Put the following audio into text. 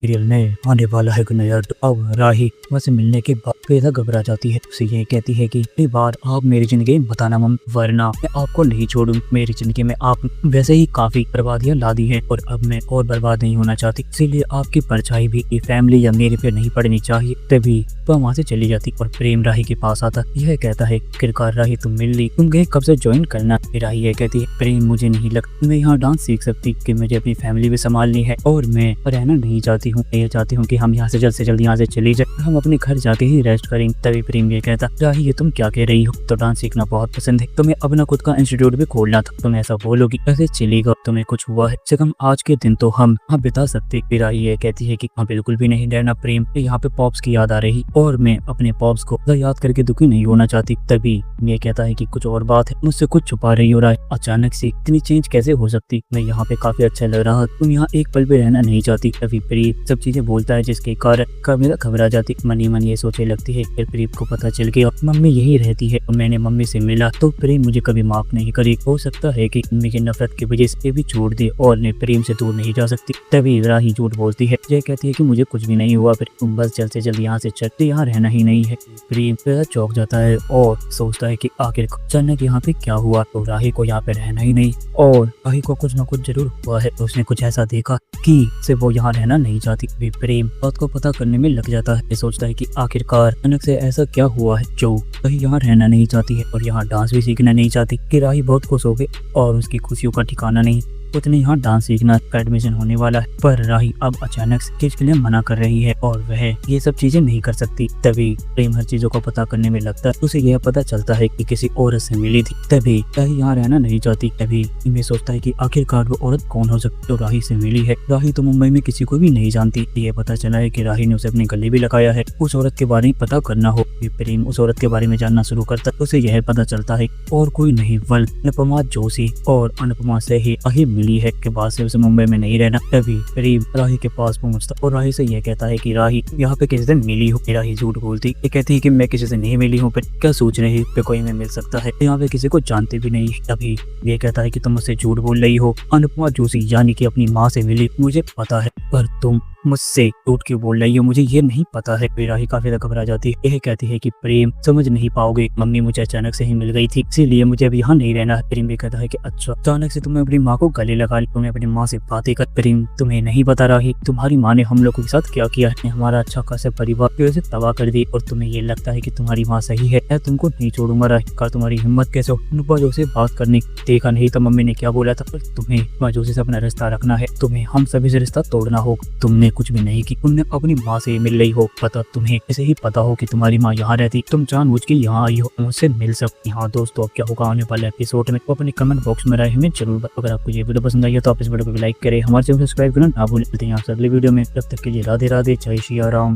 Serial में आने वाला है कि नया। तो अब राही वैसे मिलने के बाद बेहद घबरा जाती है। उसे ये कहती है कि अगली बार आप मेरी जिंदगी में बताना मम, वरना मैं आपको नहीं छोड़ूं। मेरी जिंदगी में आप वैसे ही काफी बर्बादियां ला दी है और अब मैं और बर्बाद नहीं होना चाहती, इसीलिए आपकी परछाई भी ये फैमिली या मेरे पे नहीं पड़नी चाहिए। तभी वह वहाँ से चली जाती और प्रेम राही के पास आता। यह कहता है किरकार राही तुम मिल ली, तुम गए कब से ज्वाइन करना। राही ये कहती है प्रेम मुझे नहीं लगता मैं यहाँ डांस सीख सकती, कि मुझे अपनी फैमिली भी संभालनी है और मैं रहना नहीं चाहती हूँ। ये चाहती हूँ कि हम यहाँ से जल्द यहाँ से चली जाए, हम अपने घर जाके ही रेस्ट करें। तभी प्रेम ये कहता राही ये तुम क्या कह रही हो, तो डांस सीखना बहुत पसंद है, तुम्हें अपना खुद का इंस्टीट्यूट भी खोलना था, तुम ऐसा बोलोगी ऐसे चलेगा, तुम्हें कुछ हुआ है से कम आज के दिन तो हम यहाँ बिता सकते। फिर राही ये कहती है कि हाँ बिल्कुल भी नहीं रहना प्रेम, यहाँ पे पॉप्स की याद आ रही और मैं अपने पॉप्स को याद करके दुखी नहीं होना चाहती। तभी ये कहता है कि कुछ और बात है, मुझसे कुछ छुपा रही हो रहा है, अचानक से इतनी चेंज कैसे हो सकती, मैं यहाँ पे काफी अच्छा लग रहा, तुम यहाँ एक पल भी रहना नहीं चाहती। तभी प्रीत सब चीजें बोलता है जिसके कारण कमिला घबरा जाती, मनी मन ये सोचने लगती है। फिर प्रीत को पता चल गया मम्मी यही रहती है और मैंने मम्मी से मिला तो प्रेम मुझे कभी माफ नहीं करी, हो सकता है कि मम्मी की नफरत की वजह से भी छोड़ दे और मैं प्रेम से दूर नहीं जा सकती। तभी राही झूठ बोलती है, ये कहती है कि मुझे कुछ भी नहीं हुआ, फिर तुम बस जल्द से जल्द यहाँ से चलते, यहाँ रहना ही नहीं है। प्रेम चौंक जाता है और सोचता है कि आखिर अचानक यहाँ पे क्या हुआ, तो राही को यहाँ पे रहना ही नहीं और राही को कुछ ना कुछ जरूर हुआ है, उसने कुछ ऐसा देखा कि से वो यहाँ रहना नहीं चाहती। भी प्रेम बात को पता करने में लग जाता है, सोचता है कि आखिरकार अचानक से ऐसा क्या हुआ है जो राही यहाँ रहना नहीं चाहती है और यहाँ डांस भी सीखना नहीं चाहती। कि राही बहुत खुश हो गई और उसकी खुशियों का ठिकाना नहीं, उसने यहाँ डांस सीखना का एडमिशन होने वाला है, पर राही अब अचानक से किस के लिए मना कर रही है और वह ये सब चीजें नहीं कर सकती। तभी प्रेम हर चीजों को पता करने में लगता है, उसे यह पता चलता है कि किसी औरत से मिली थी। तभी राही यहाँ रहना नहीं चाहती। तभी मैं सोचता है कि आखिरकार वो औरत कौन हो सकती जो राही से मिली है। राही तो मुंबई में किसी को भी नहीं जानती। ये पता चला है कि राही ने उसे अपने गले भी लगाया है। उस औरत के बारे में पता करना हो, प्रेम उस औरत के बारे में जानना शुरू करता है, उसे यह पता चलता है और कोई नहीं बल्कि अनुपमा जोशी और अनुपमा से ही मिली है के बाद से उसे मुंबई में नहीं रहना। तभी प्रेम राही के पास पहुंचता और राही से यह कहता है कि राही यहाँ पे किसी दिन मिली हो। राही झूठ बोलती, ये कहती है कि मैं किसी से नहीं मिली हूँ, फिर क्या सोच रही हो, कोई मैं मिल सकता है, यहाँ पे किसी को जानते भी नहीं। तभी ये कहता है कि तुम मुझसे झूठ बोल रही हो, अनुपमा जोशी यानी कि अपनी माँ से मिली, मुझे पता है, पर तुम मुझसे झूठ क्यों बोल रही हो, मुझे ये नहीं पता है। फिर राही काफी ज्यादा घबरा जाती है। यह कहती है कि प्रेम समझ नहीं पाओगे, मम्मी मुझे अचानक से ही मिल गई थी, इसीलिए मुझे अब यहाँ नहीं रहना है। प्रेम भी कहता है कि अच्छा अचानक से तुमने अपनी माँ को गले लगा ली, तुम्हें अपनी माँ से बातें कर। प्रेम तुम्हें नहीं बता रही तुम्हारी माँ ने हम लोगों के साथ क्या किया है, हमारा अच्छा खासा परिवार कैसे तबाह कर दी और तुम्हें ये लगता है कि तुम्हारी माँ सही है, मैं तुमको नहीं छोड़ूंगा। राही का तुम्हारी हिम्मत कैसे हो अनुपमा जोशी से बात करने, देखा नहीं तो मम्मी ने क्या बोला था, तुम्हें अनुपमा जोशी से अपना रिश्ता रखना है, तुम्हें हम सभी से रिश्ता तोड़ना होगा। तुमने कुछ भी नहीं की, तुमने अपनी माँ से मिल रही हो, पता तुम्हें ऐसे ही पता हो कि तुम्हारी माँ यहाँ रहती, तुम जानबूझ के यहाँ आई हो मुझसे मिल सकती। हाँ दोस्तों, अब क्या होगा आने वाले एपिसोड में, तो अपने कमेंट बॉक्स में राय हमें जरूर। अगर आपको ये वीडियो पसंद आई है तो आप इस वीडियो को लाइक करें, हमारे चैनल सब्सक्राइब करना ना भूलें। मिलते हैं आप अगले वीडियो में, तब तक के लिए राधे राधे, जय श्री राम।